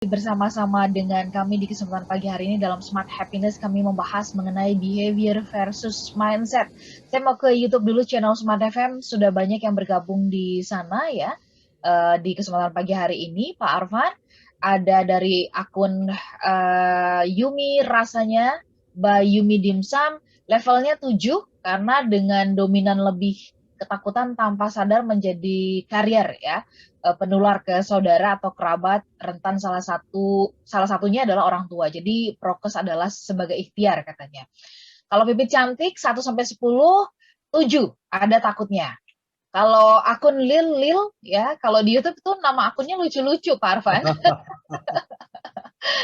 Bersama-sama dengan kami di kesempatan pagi hari ini dalam Smart Happiness kami membahas mengenai behavior versus mindset. Saya mau ke YouTube dulu channel Smart FM, sudah banyak yang bergabung di sana ya. Di kesempatan pagi hari ini Pak Arfan ada dari akun Yumi rasanya by Yumi Dimsum, levelnya 7 karena dengan dominan lebih ketakutan tanpa sadar menjadi karier ya, penular ke saudara atau kerabat rentan salah satunya adalah orang tua. Jadi prokes adalah sebagai ikhtiar katanya. Kalau Pipit cantik 1 sampai 10, 7 ada takutnya. Kalau akun Lil ya, kalau di YouTube tuh nama akunnya lucu-lucu Pak Arfan.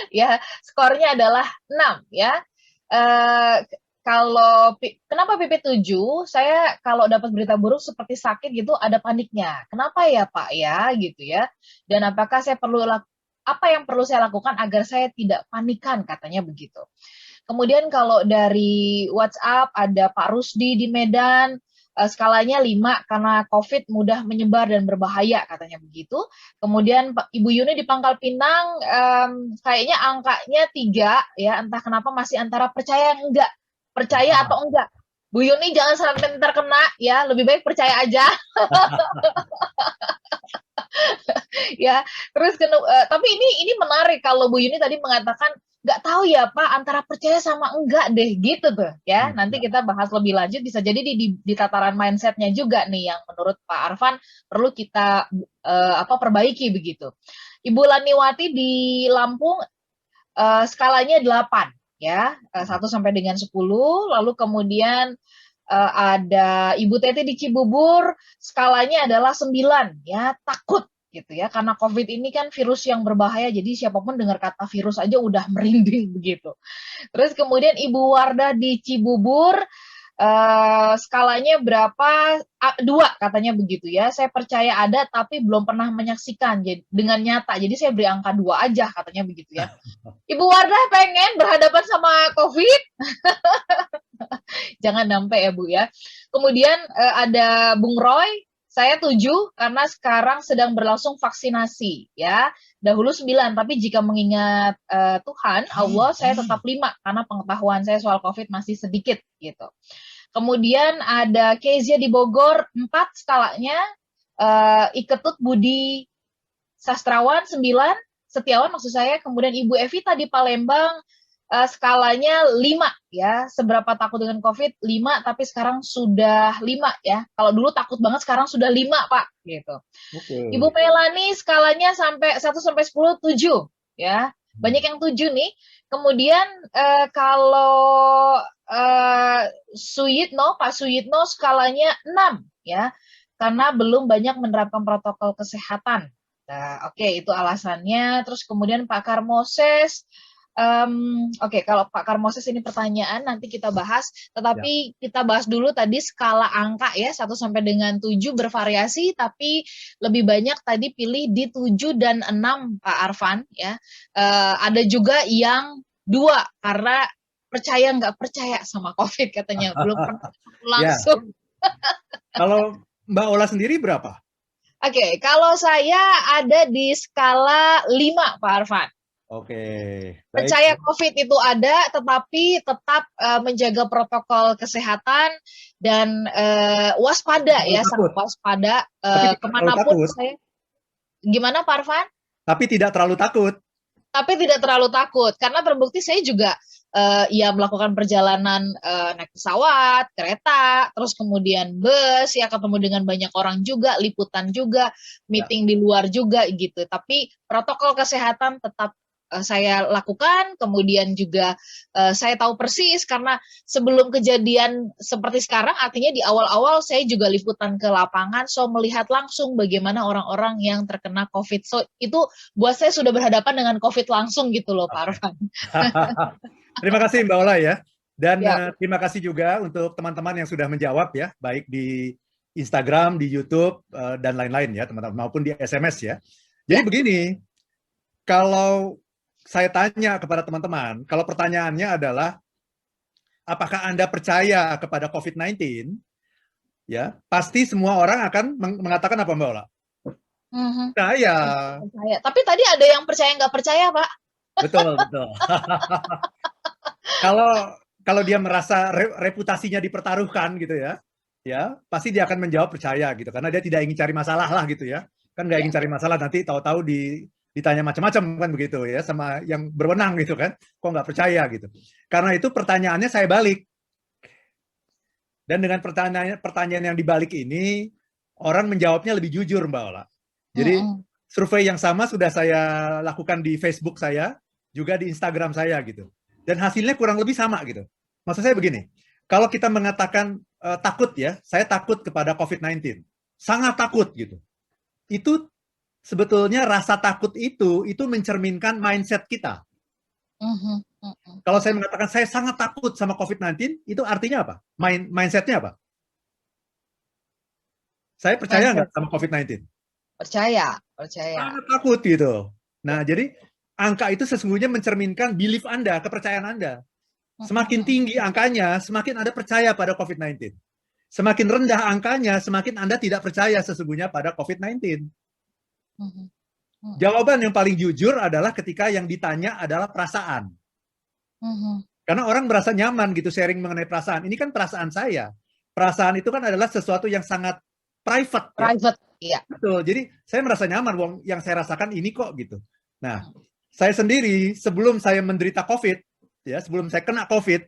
Ya, skornya adalah 6 ya. Eh, kalau kenapa PP 7? Saya kalau dapat berita buruk seperti sakit gitu ada paniknya. Kenapa ya Pak ya gitu ya. Dan apakah saya perlu apa yang perlu saya lakukan agar saya tidak panikan katanya begitu. Kemudian kalau dari WhatsApp ada Pak Rusdi di Medan, skalanya 5 karena COVID mudah menyebar dan berbahaya katanya begitu. Kemudian Ibu Yuni di Pangkal Pinang kayaknya angkanya 3 ya, entah kenapa masih antara percaya atau enggak. Bu Yuni jangan sampai terkena ya, lebih baik percaya aja. Ya, terus tapi ini menarik kalau Bu Yuni tadi mengatakan nggak tahu ya Pak antara percaya sama enggak deh gitu tuh ya. Nanti kita bahas lebih lanjut, bisa jadi di tataran mindsetnya juga nih yang menurut Pak Arfan perlu kita perbaiki begitu. Ibu Laniwati di Lampung skalanya 8 ya, 1 sampai dengan 10. Lalu kemudian ada Ibu Teti di Cibubur, skalanya adalah 9 ya, takut gitu ya, karena COVID ini kan virus yang berbahaya, jadi siapapun dengar kata virus aja udah merinding begitu. Terus kemudian Ibu Wardah di Cibubur, skalanya berapa? 2 katanya begitu ya. Saya percaya ada tapi belum pernah menyaksikan dengan nyata. Jadi saya beri angka 2 aja katanya begitu ya. Ibu Wardah pengen berhadapan sama COVID? Jangan sampai ya Bu ya. Kemudian ada Bung Roy, saya 7 karena sekarang sedang berlangsung vaksinasi ya. Dahulu 9, tapi jika mengingat Tuhan, Allah, saya tetap 5 karena pengetahuan saya soal COVID masih sedikit gitu. Kemudian ada Kezia di Bogor 4 skalanya, Iketut Budi Sastrawan 9, Setiawan maksud saya. Kemudian Ibu Evita di Palembang skalanya 5 ya. Seberapa takut dengan COVID? 5, tapi sekarang sudah 5 ya. Kalau dulu takut banget, sekarang sudah 5 Pak gitu. Ibu Melani skalanya 1 sampai 10 7 ya. Banyak yang 7 nih. Kemudian kalau Pak Suyitno skalanya 6 ya. Karena belum banyak menerapkan protokol kesehatan. Nah, oke, itu alasannya. Terus kemudian Pak Karmoses, oke, kalau Pak Karmoses ini pertanyaan nanti kita bahas, tetapi kita bahas dulu tadi skala angka ya, 1 sampai dengan 7 bervariasi, tapi lebih banyak tadi pilih di 7 dan 6 Pak Arfan ya. Ada juga yang 2 karena percaya nggak percaya sama COVID katanya, belum pernah langsung. Kalau Mbak Ola sendiri berapa? Oke, kalau saya ada di skala 5 Pak Arfan. Oke. Baik. Percaya COVID itu ada, tetapi tetap menjaga protokol kesehatan dan waspada ya, sering waspada kemanapun saya. Gimana Pak Arfan? Tapi tidak terlalu takut. Tapi tidak terlalu takut, karena terbukti saya juga ya melakukan perjalanan naik pesawat, kereta, terus kemudian bus, ya ketemu dengan banyak orang juga, liputan juga, meeting di luar juga gitu. Tapi protokol kesehatan tetap saya lakukan, kemudian juga saya tahu persis karena sebelum kejadian seperti sekarang, artinya di awal-awal saya juga liputan ke lapangan, so melihat langsung bagaimana orang-orang yang terkena COVID. So itu buat saya sudah berhadapan dengan COVID langsung gitu loh Pak Arfan. Terima kasih Mbak Ola ya. Dan terima kasih juga untuk teman-teman yang sudah menjawab ya, baik di Instagram, di YouTube, dan lain-lain ya teman-teman, maupun di SMS ya. Jadi begini, kalau saya tanya kepada teman-teman, kalau pertanyaannya adalah, apakah Anda percaya kepada COVID-19? Ya, pasti semua orang akan mengatakan apa Mbak Ola? Percaya. Percaya. Tapi tadi ada yang percaya nggak percaya, Pak. Betul, betul. Kalau dia merasa reputasinya dipertaruhkan gitu ya, pasti dia akan menjawab percaya gitu, karena dia tidak ingin cari masalah lah gitu ya. Kan nggak Ya. ingin cari masalah, nanti tahu-tahu ditanya macam-macam kan begitu ya, sama yang berwenang gitu kan, kok nggak percaya gitu. Karena itu pertanyaannya saya balik. Dan dengan pertanyaan yang dibalik ini, orang menjawabnya lebih jujur, Mbak Ola. Jadi survei yang sama sudah saya lakukan di Facebook saya, juga di Instagram saya gitu. Dan hasilnya kurang lebih sama gitu. Maksud saya begini, kalau kita mengatakan takut ya, saya takut kepada COVID-19. Sangat takut gitu. Itu sebetulnya rasa takut itu mencerminkan mindset kita. Kalau saya mengatakan saya sangat takut sama COVID-19, itu artinya apa? Mindsetnya apa? Saya percaya nggak sama COVID-19? Percaya, percaya. Sangat takut gitu. Nah, jadi angka itu sesungguhnya mencerminkan belief Anda, kepercayaan Anda. Semakin tinggi angkanya, semakin Anda percaya pada COVID-19. Semakin rendah angkanya, semakin Anda tidak percaya sesungguhnya pada COVID-19. Jawaban yang paling jujur adalah ketika yang ditanya adalah perasaan. Karena orang merasa nyaman gitu sharing mengenai perasaan. Ini kan perasaan saya. Perasaan itu kan adalah sesuatu yang sangat private. Private, iya. Betul. Jadi saya merasa nyaman, wong yang saya rasakan ini kok gitu. Nah, saya sendiri sebelum saya menderita COVID, ya sebelum saya kena COVID,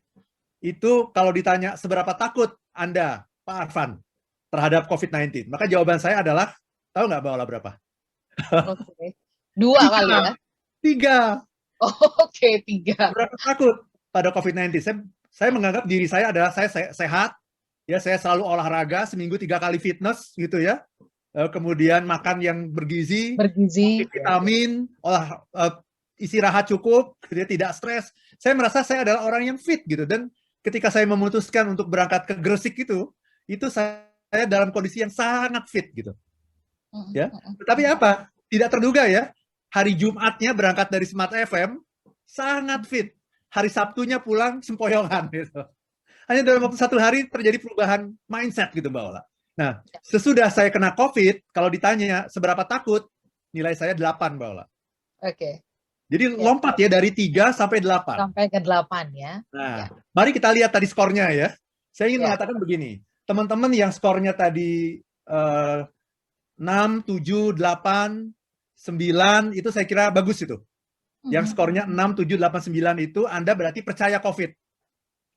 itu kalau ditanya seberapa takut Anda, Pak Arfan, terhadap COVID-19, maka jawaban saya adalah, tahu nggak Mbak Ola berapa? Oke. 2 kali ya? 3. Oke, 3. Berapa takut pada COVID-19? Saya menganggap diri saya adalah saya sehat, ya saya selalu olahraga, seminggu 3 kali fitness gitu ya. Kemudian makan yang bergizi, vitamin, istirahat cukup, gitu, tidak stres. Saya merasa saya adalah orang yang fit gitu. Dan ketika saya memutuskan untuk berangkat ke Gresik itu saya dalam kondisi yang sangat fit gitu. Ya, tetapi apa? Tidak terduga ya. Hari Jumatnya berangkat dari Smart FM sangat fit. Hari Sabtunya pulang sempoyongan gitu. Hanya dalam waktu 1 hari terjadi perubahan mindset gitu Mbak Ola. Nah, sesudah saya kena COVID, kalau ditanya seberapa takut, nilai saya 8 Mbak Ola. Oke. Jadi lompat ya dari 3 sampai 8. Sampai ke 8 ya. Nah, mari kita lihat tadi skornya ya. Saya ingin mengatakan begini, teman-teman yang skornya tadi 6, 7, 8, 9, itu saya kira bagus itu. Yang skornya 6, 7, 8, 9 itu Anda berarti percaya COVID.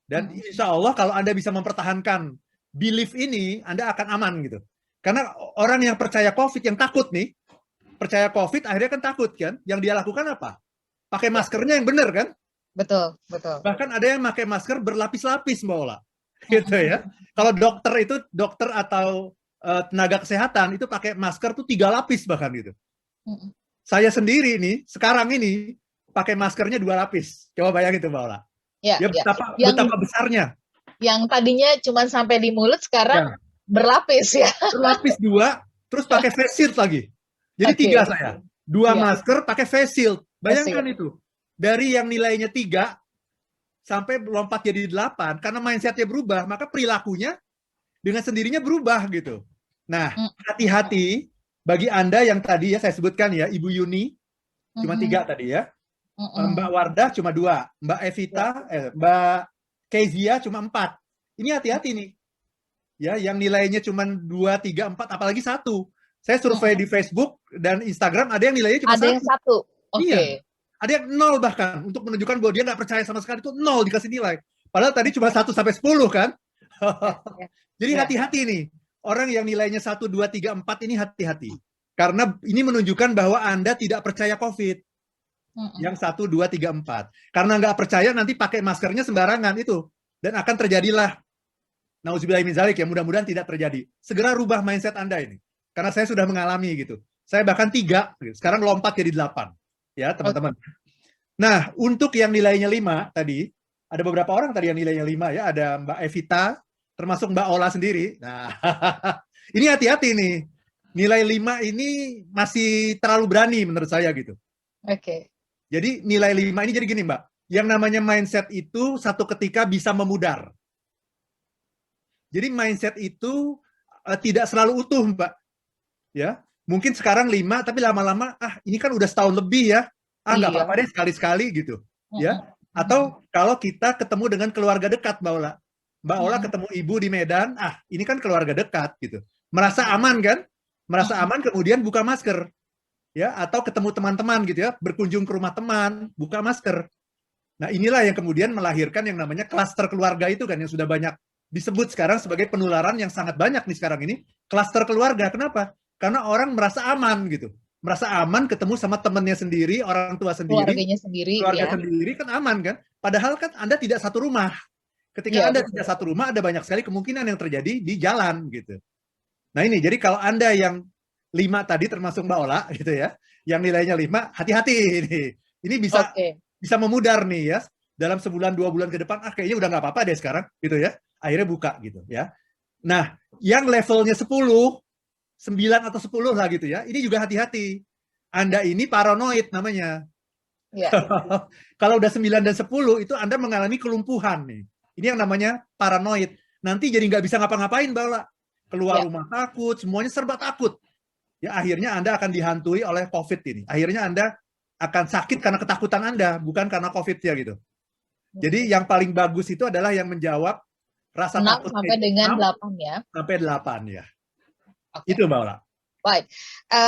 Dan insya Allah kalau Anda bisa mempertahankan belief ini, Anda akan aman gitu. Karena orang yang percaya COVID, yang takut nih, percaya COVID akhirnya kan takut kan. Yang dia lakukan apa? Pakai maskernya yang benar kan? Betul, betul. Bahkan ada yang pakai masker berlapis-lapis Mbak Ola. Gitu ya. Kalau dokter atau tenaga kesehatan itu pakai masker tuh 3 lapis bahkan gitu. Saya sendiri nih, sekarang ini pakai maskernya 2 lapis. Coba bayangin itu Mbak Ola. Ya, betapa besarnya. Yang tadinya cuma sampai di mulut, sekarang berlapis ya. Berlapis 2, terus pakai face shield lagi. Jadi 3 saya. 2 masker pakai face shield. Bayangkan itu. Dari yang nilainya 3 sampai lompat jadi 8, karena mindsetnya berubah, maka perilakunya dengan sendirinya berubah gitu. Nah, hati-hati bagi Anda yang tadi ya saya sebutkan ya, Ibu Yuni, cuma 3 tadi ya. Mbak Wardah cuma 2, Mbak Evita, Mbak Kezia cuma 4. Ini hati-hati nih. Ya, yang nilainya cuma 2, 3, 4, apalagi 1. Saya survei di Facebook dan Instagram, ada yang nilainya cuma 1. Ada yang 1. Oke. Iya. Ada yang 0 bahkan, untuk menunjukkan bahwa dia nggak percaya sama sekali, itu 0 dikasih nilai. Padahal tadi cuma 1 sampai 10 kan. Jadi hati-hati nih. Orang yang nilainya 1, 2, 3, 4 ini hati-hati. Karena ini menunjukkan bahwa Anda tidak percaya COVID. Yang 1, 2, 3, 4. Karena nggak percaya nanti pakai maskernya sembarangan itu. Dan akan terjadilah, nauzubillah min dzalik ya, mudah-mudahan tidak terjadi. Segera rubah mindset Anda ini. Karena saya sudah mengalami gitu. Saya bahkan 3, sekarang lompat jadi 8. Ya teman-teman. Nah, untuk yang nilainya 5 tadi, ada beberapa orang tadi yang nilainya 5 ya. Ada Mbak Evita, termasuk Mbak Ola sendiri. Nah, ini hati-hati nih. Nilai 5 ini masih terlalu berani menurut saya gitu. Oke. Jadi nilai 5 ini jadi gini Mbak, yang namanya mindset itu satu ketika bisa memudar. Jadi mindset itu tidak selalu utuh Mbak. Ya, Mungkin sekarang 5, tapi lama-lama, ini kan udah setahun lebih ya, nggak Iya. apa-apa deh sekali-sekali gitu. Ya. Mm-mm. Atau kalau kita ketemu dengan keluarga dekat, Mbak Ola. Mbak Ola Mm-mm. ketemu ibu di Medan, ini kan keluarga dekat gitu. Merasa aman kan? Merasa Mm-mm. aman kemudian buka masker. Ya, atau ketemu teman-teman gitu ya, berkunjung ke rumah teman, buka masker. Nah, inilah yang kemudian melahirkan yang namanya klaster keluarga itu kan, yang sudah banyak disebut sekarang sebagai penularan yang sangat banyak nih sekarang ini, klaster keluarga. Kenapa? Karena orang merasa aman gitu. Merasa aman ketemu sama temannya sendiri, orang tua sendiri, Keluarganya sendiri, keluarga ya. sendiri kan aman kan? Padahal kan Anda tidak satu rumah. Ketika Iya, Anda betul. tidak satu rumah, ada banyak sekali kemungkinan yang terjadi di jalan gitu. Nah ini, jadi kalau Anda yang 5 tadi termasuk Mbak Ola gitu ya, yang nilainya 5, hati-hati ini. Ini Oke. bisa memudar nih ya. Dalam sebulan 2 bulan ke depan, kayaknya udah nggak apa-apa deh sekarang gitu ya. Akhirnya buka gitu ya. Nah, yang levelnya 10, 9 atau 10 lah gitu ya. Ini juga hati-hati. Anda ini paranoid namanya. Ya. Kalau udah 9 dan 10 itu Anda mengalami kelumpuhan nih. Ini yang namanya paranoid. Nanti jadi nggak bisa ngapa-ngapain, Mbak Ola. Keluar Ya. rumah takut, semuanya serba takut. Ya akhirnya Anda akan dihantui oleh COVID ini. Akhirnya Anda akan sakit karena ketakutan Anda, bukan karena COVID ya gitu. Jadi yang paling bagus itu adalah yang menjawab rasa 6 takutnya sampai itu dengan 6 8 ya. sampai 8 ya. Oke. Itu Mbak Ola. Baik,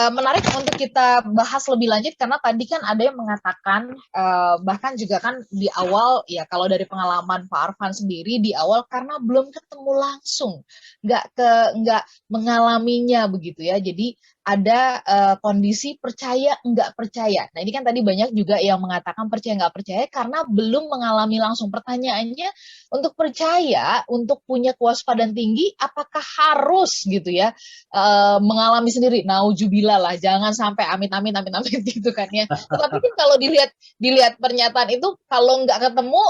menarik untuk kita bahas lebih lanjut karena tadi kan ada yang mengatakan bahkan juga kan di awal ya kalau dari pengalaman Pak Arfan sendiri di awal karena belum ketemu langsung, nggak mengalaminya begitu ya. Jadi ada kondisi percaya nggak percaya. Nah ini kan tadi banyak juga yang mengatakan percaya nggak percaya karena belum mengalami langsung. Pertanyaannya untuk percaya, untuk punya kewaspadaan tinggi, apakah harus gitu ya? Mengalami sendiri, naujubillah lah, jangan sampai amit-amit gitu kan ya. Tetapi kan kalau dilihat pernyataan itu kalau nggak ketemu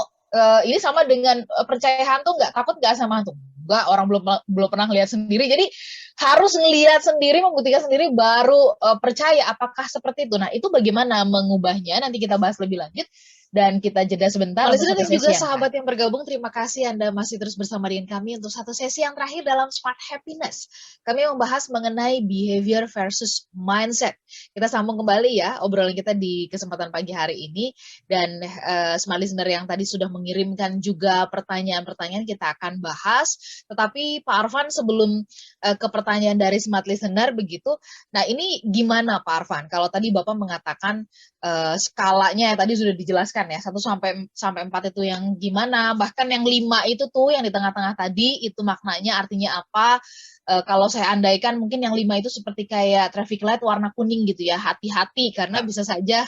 ini sama dengan percaya hantu nggak, takut nggak sama hantu? Enggak, orang belum pernah lihat sendiri. Jadi harus ngelihat sendiri, membuktikan sendiri baru percaya. Apakah seperti itu? Nah, itu bagaimana mengubahnya? Nanti kita bahas lebih lanjut. Dan kita jeda sebentar. Listener dan juga sahabat yang bergabung, terima kasih Anda masih terus bersama dengan kami untuk satu sesi yang terakhir dalam Smart Happiness. Kami membahas mengenai behavior versus mindset. Kita sambung kembali ya obrolan kita di kesempatan pagi hari ini. Dan Smart Listener yang tadi sudah mengirimkan juga pertanyaan-pertanyaan kita akan bahas. Tetapi Pak Arfan sebelum ke pertanyaan dari Smart Listener begitu, nah ini gimana Pak Arfan? Kalau tadi Bapak mengatakan skalanya tadi sudah dijelaskan ya, 1 sampai 4 itu yang gimana, bahkan yang 5 itu tuh yang di tengah-tengah tadi itu maknanya artinya apa? Kalau saya andaikan mungkin yang 5 itu seperti kayak traffic light warna kuning gitu ya, hati-hati karena bisa saja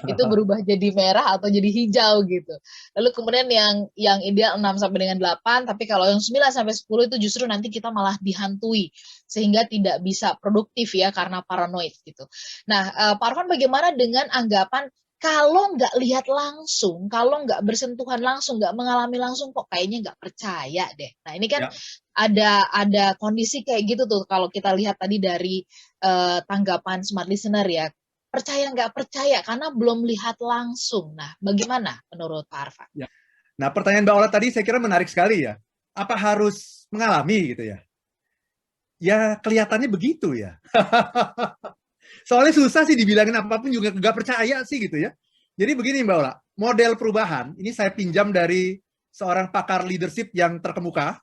itu berubah jadi merah atau jadi hijau gitu. Lalu kemudian yang ideal 6 sampai dengan 8, tapi kalau yang 9 sampai 10 itu justru nanti kita malah dihantui sehingga tidak bisa produktif ya karena paranoid gitu. Nah, Pak Arfan bagaimana dengan anggapan kalau nggak lihat langsung, kalau nggak bersentuhan langsung, nggak mengalami langsung kok kayaknya nggak percaya deh. Nah ini kan ada kondisi kayak gitu tuh kalau kita lihat tadi dari tanggapan Smart Listener ya. Percaya nggak percaya karena belum lihat langsung. Nah, bagaimana menurut Pak Arfan? Ya. Nah, pertanyaan Mbak Ola tadi saya kira menarik sekali ya. Apa harus mengalami gitu ya? Ya, kelihatannya begitu ya. Soalnya susah sih dibilangin apapun juga nggak percaya sih gitu ya. Jadi begini Mbak Ola, model perubahan ini saya pinjam dari seorang pakar leadership yang terkemuka,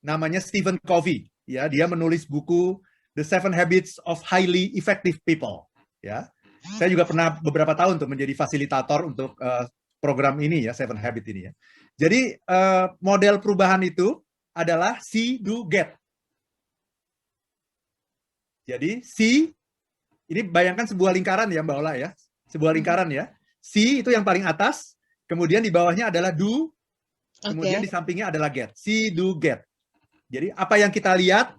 namanya Stephen Covey. Ya, dia menulis buku The 7 Habits of Highly Effective People. Ya, saya juga pernah beberapa tahun untuk menjadi fasilitator untuk program ini ya, 7 Habit ini ya. Jadi model perubahan itu adalah see, do, get. Jadi see, ini bayangkan sebuah lingkaran ya Mbak Ola ya, sebuah lingkaran ya. See itu yang paling atas, kemudian di bawahnya adalah do, kemudian di sampingnya adalah get. See, do, get. Jadi apa yang kita lihat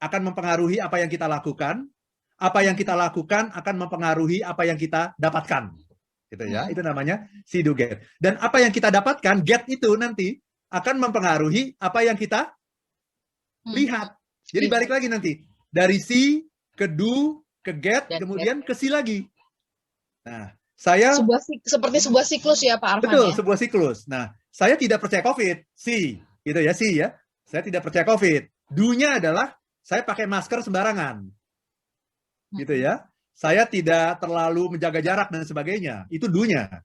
akan mempengaruhi apa yang kita lakukan. Apa yang kita lakukan akan mempengaruhi apa yang kita dapatkan. Gitu ya. Itu namanya see, do, get. Dan apa yang kita dapatkan, get itu nanti akan mempengaruhi apa yang kita lihat. Jadi balik lagi nanti. Dari see ke do, ke get, kemudian ke see lagi. Nah, saya seperti sebuah siklus ya Pak Arfan. Betul, ya? Sebuah siklus. Nah, saya tidak percaya COVID, see, gitu ya, see ya. Saya tidak percaya COVID. Do-nya adalah saya pakai masker sembarangan. Gitu ya. Saya tidak terlalu menjaga jarak dan sebagainya. Itu do-nya.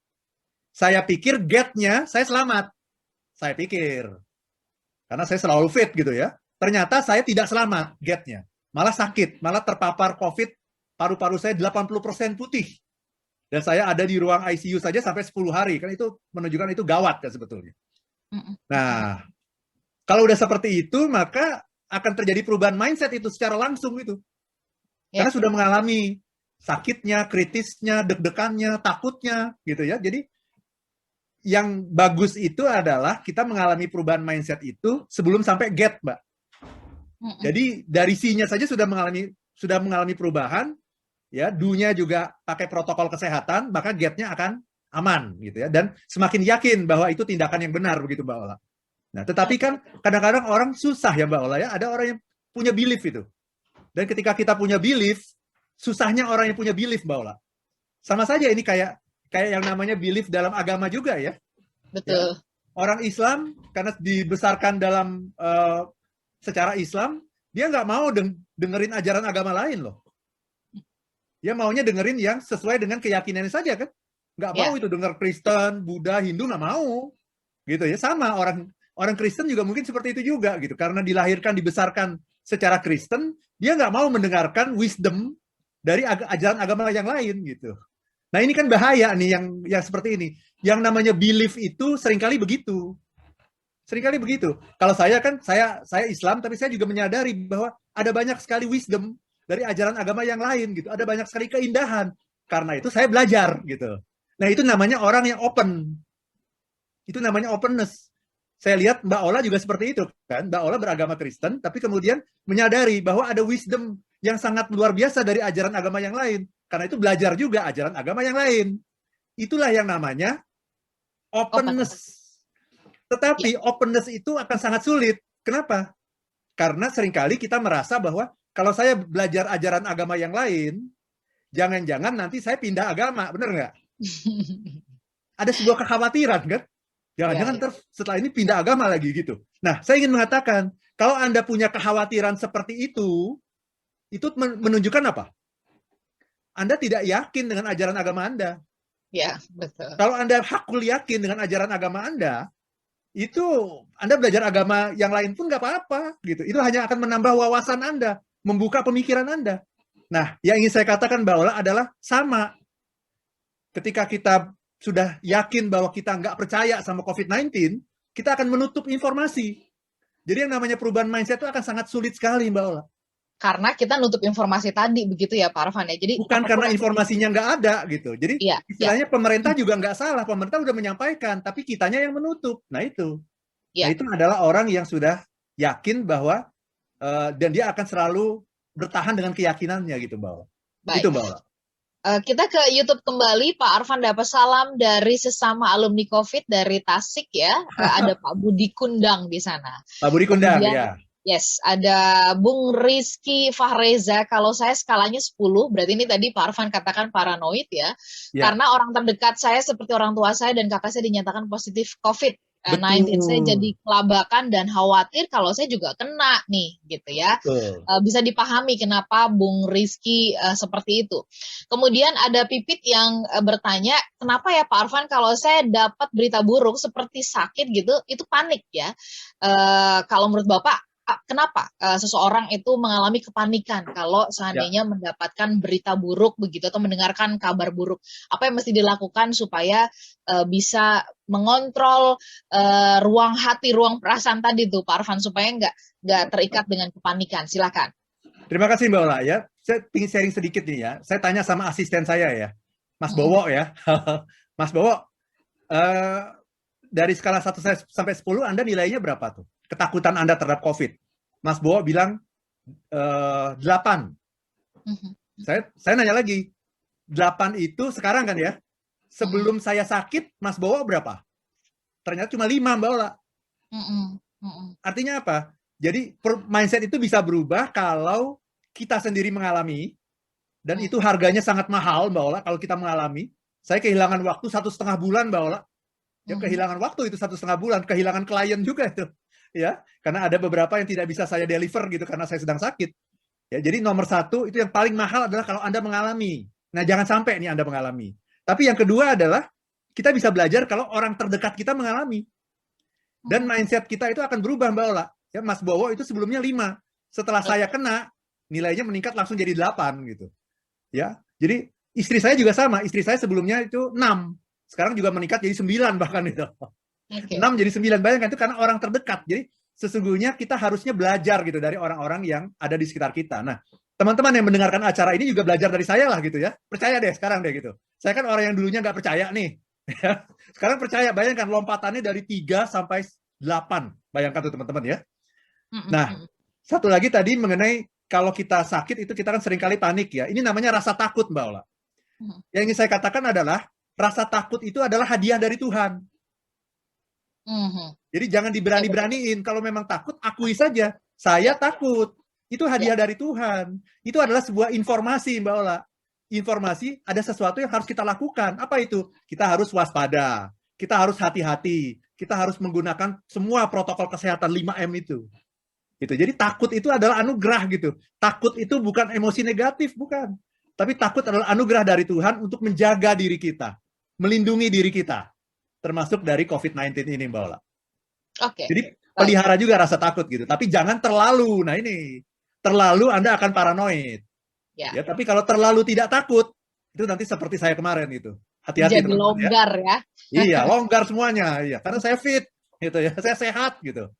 Saya pikir get-nya saya selamat. Saya pikir. Karena saya selalu fit gitu ya. Ternyata saya tidak selamat get-nya. Malah sakit, malah terpapar COVID, paru-paru saya 80% putih. Dan saya ada di ruang ICU saja sampai 10 hari. Kan itu menunjukkan itu gawat kan sebetulnya. Nah, kalau udah seperti itu, maka akan terjadi perubahan mindset itu secara langsung itu. Karena sudah mengalami sakitnya, kritisnya, deg-degannya, takutnya gitu ya. Jadi yang bagus itu adalah kita mengalami perubahan mindset itu sebelum sampai get, Mbak. Jadi dari C-nya saja sudah mengalami perubahan, ya, do-nya juga pakai protokol kesehatan, maka get-nya akan aman gitu ya. Dan semakin yakin bahwa itu tindakan yang benar begitu, Mbak Ola. Nah, tetapi kan kadang-kadang orang susah ya, Mbak Ola ya. Ada orang yang punya belief itu. Dan ketika kita punya belief, susahnya orang yang punya belief, Mbak Ola. Sama saja ini kayak yang namanya belief dalam agama juga ya. Betul. Ya. Orang Islam karena dibesarkan dalam secara Islam, dia nggak mau dengerin ajaran agama lain loh. Dia maunya dengerin yang sesuai dengan keyakinannya saja kan. Nggak mau itu denger Kristen, Buddha, Hindu, nggak mau. Gitu ya. Sama orang Kristen juga mungkin seperti itu juga gitu. Karena dilahirkan, dibesarkan secara Kristen, dia nggak mau mendengarkan wisdom dari ajaran agama yang lain gitu. Nah ini kan bahaya nih yang seperti ini. Yang namanya belief itu seringkali begitu. Seringkali begitu. Kalau saya kan, saya Islam, tapi saya juga menyadari bahwa ada banyak sekali wisdom dari ajaran agama yang lain gitu. Ada banyak sekali keindahan. Karena itu saya belajar gitu. Nah itu namanya orang yang open. Itu namanya openness. Saya lihat Mbak Ola juga seperti itu kan. Mbak Ola beragama Kristen, tapi kemudian menyadari bahwa ada wisdom yang sangat luar biasa dari ajaran agama yang lain. Karena itu belajar juga ajaran agama yang lain. Itulah yang namanya openness. Tetapi openness itu akan sangat sulit. Kenapa? Karena seringkali kita merasa bahwa kalau saya belajar ajaran agama yang lain, jangan-jangan nanti saya pindah agama. Benar nggak? Ada sebuah kekhawatiran kan? Jangan-jangan setelah ini pindah agama lagi gitu. Nah, saya ingin mengatakan, kalau Anda punya kekhawatiran seperti itu menunjukkan apa? Anda tidak yakin dengan ajaran agama Anda. Ya, betul. Kalau Anda hakul yakin dengan ajaran agama Anda, itu Anda belajar agama yang lain pun nggak apa-apa gitu. Itu hanya akan menambah wawasan Anda, membuka pemikiran Anda. Nah, yang ingin saya katakan Mbak Ola adalah sama. Ketika kita sudah yakin bahwa kita nggak percaya sama COVID-19, kita akan menutup informasi. Jadi yang namanya perubahan mindset itu akan sangat sulit sekali Mbak Ola. Karena kita nutup informasi tadi begitu ya Pak Arfan ya. Jadi bukan karena informasinya nggak ada gitu. Jadi istilahnya pemerintah juga nggak salah. Pemerintah udah menyampaikan, tapi kitanya yang menutup. Nah itu. Nah itu adalah orang yang sudah yakin bahwa dan dia akan selalu bertahan dengan keyakinannya gitu Mbak Ola. Itu Mbak Ola. Kita ke YouTube kembali. Pak Arfan dapat salam dari sesama alumni COVID dari Tasik ya. Ada Pak Budi Kundang di sana. Pak Budi Kundang, ya. Yes, ada Bung Rizky Fahreza. Kalau saya skalanya 10, berarti ini tadi Pak Arfan katakan paranoid ya. Karena orang terdekat saya seperti orang tua saya dan kakak saya dinyatakan positif COVID-19. Saya jadi kelabakan dan khawatir kalau saya juga kena nih gitu ya. Bisa dipahami kenapa Bung Rizky seperti itu. Kemudian ada Pipit yang bertanya, kenapa ya Pak Arfan kalau saya dapat berita buruk seperti sakit gitu, itu panik ya. Kalau menurut Bapak, kenapa seseorang itu mengalami kepanikan kalau seandainya mendapatkan berita buruk begitu atau mendengarkan kabar buruk? Apa yang mesti dilakukan supaya bisa mengontrol ruang hati, ruang perasaan tadi tuh Pak Arfan supaya nggak terikat dengan kepanikan? Silakan. Terima kasih Mbak Ola ya. Saya ingin sharing sedikit nih ya. Saya tanya sama asisten saya ya, Mas Bowo ya. Mas Bowo, dari skala 1 sampai 10 Anda nilainya berapa tuh? Ketakutan Anda terhadap COVID. Mas Bowo bilang 8. Saya nanya lagi, 8 itu sekarang kan ya? Sebelum saya sakit, Mas Bowo berapa? Ternyata cuma 5 Mbak Ola. Artinya apa? Jadi mindset itu bisa berubah kalau kita sendiri mengalami, dan itu harganya sangat mahal Mbak Ola kalau kita mengalami. Saya kehilangan waktu 1,5 bulan Mbak Ola. Ya kehilangan waktu itu 1,5 bulan, kehilangan klien juga itu. ya, karena ada beberapa yang tidak bisa saya deliver gitu karena saya sedang sakit. Ya, jadi nomor satu itu yang paling mahal adalah kalau Anda mengalami. Nah, jangan sampai nih Anda mengalami. Tapi yang kedua adalah kita bisa belajar kalau orang terdekat kita mengalami. Dan mindset kita itu akan berubah, Mbak Ola. Ya, Mas Bowo itu sebelumnya 5. Setelah saya kena, nilainya meningkat langsung jadi 8 gitu. Ya. Jadi istri saya juga sama. Istri saya sebelumnya itu 6. Sekarang juga meningkat jadi 9 bahkan itu. 6 jadi 9. Bayangkan itu karena orang terdekat. Jadi sesungguhnya kita harusnya belajar gitu dari orang-orang yang ada di sekitar kita. Nah, teman-teman yang mendengarkan acara ini juga belajar dari saya lah gitu ya. Percaya deh sekarang deh gitu. Saya kan orang yang dulunya nggak percaya nih. Sekarang percaya, bayangkan lompatannya dari 3 sampai 8. Bayangkan tuh teman-teman ya. Nah, satu lagi tadi mengenai kalau kita sakit itu kita kan seringkali panik ya. Ini namanya rasa takut, Mbak Ola. Yang ingin saya katakan adalah rasa takut itu adalah hadiah dari Tuhan. Jadi jangan diberani-beraniin. Kalau memang takut, akui saja. Saya takut. Itu hadiah dari Tuhan. Itu adalah sebuah informasi, Mbak Ola. Informasi ada sesuatu yang harus kita lakukan. Apa itu? Kita harus waspada. Kita harus hati-hati. Kita harus menggunakan semua protokol kesehatan 5M itu. Gitu. Jadi takut itu adalah anugerah gitu. Takut itu bukan emosi negatif, bukan. Tapi takut adalah anugerah dari Tuhan untuk menjaga diri kita. Melindungi diri kita. Termasuk dari COVID-19 ini, Mbak Ola. Jadi pelihara juga rasa takut gitu. Tapi jangan terlalu. Nah ini. Terlalu Anda akan paranoid. Ya, tapi kalau terlalu tidak takut, itu nanti seperti saya kemarin itu. Hati-hati jadi longgar ya. Iya, longgar semuanya. Iya, karena saya fit gitu ya. Saya sehat gitu.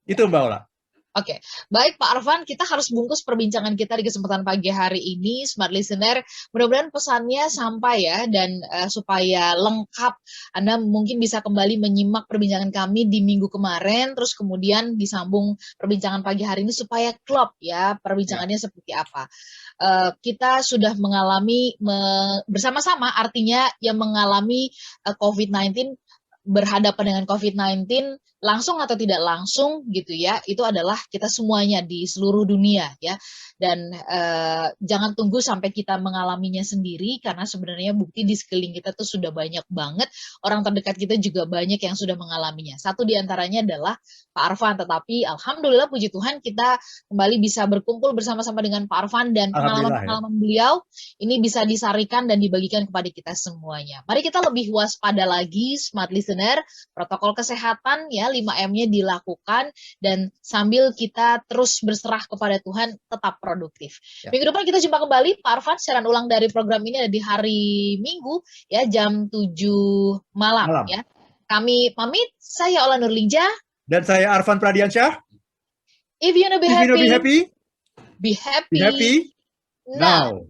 Itu Mbak Ola. Oke, baik Pak Arfan, kita harus bungkus perbincangan kita di kesempatan pagi hari ini, Smart Listener. Mudah-mudahan pesannya sampai ya, dan supaya lengkap, Anda mungkin bisa kembali menyimak perbincangan kami di minggu kemarin, terus kemudian disambung perbincangan pagi hari ini supaya klop ya, perbincangannya seperti apa. Kita sudah mengalami bersama-sama, artinya yang mengalami COVID-19, berhadapan dengan COVID-19 langsung atau tidak langsung gitu ya, itu adalah kita semuanya di seluruh dunia ya. Dan jangan tunggu sampai kita mengalaminya sendiri, karena sebenarnya bukti di sekeliling kita tuh sudah banyak banget, orang terdekat kita juga banyak yang sudah mengalaminya. Satu diantaranya adalah Pak Arfan, tetapi alhamdulillah puji Tuhan kita kembali bisa berkumpul bersama-sama dengan Pak Arfan, dan pengalaman-pengalaman beliau ini bisa disarikan dan dibagikan kepada kita semuanya. Mari kita lebih waspada lagi, Smart Listener, protokol kesehatan ya 5M-nya dilakukan, dan sambil kita terus berserah kepada Tuhan, tetap produktif. Minggu depan kita jumpa kembali Pak Arfan, siaran ulang dari program ini di hari Minggu ya jam 7 malam. Ya. Kami pamit, saya Ola Nurlinja dan saya Arfan Pradiansyah. If you wanna be happy, be happy now.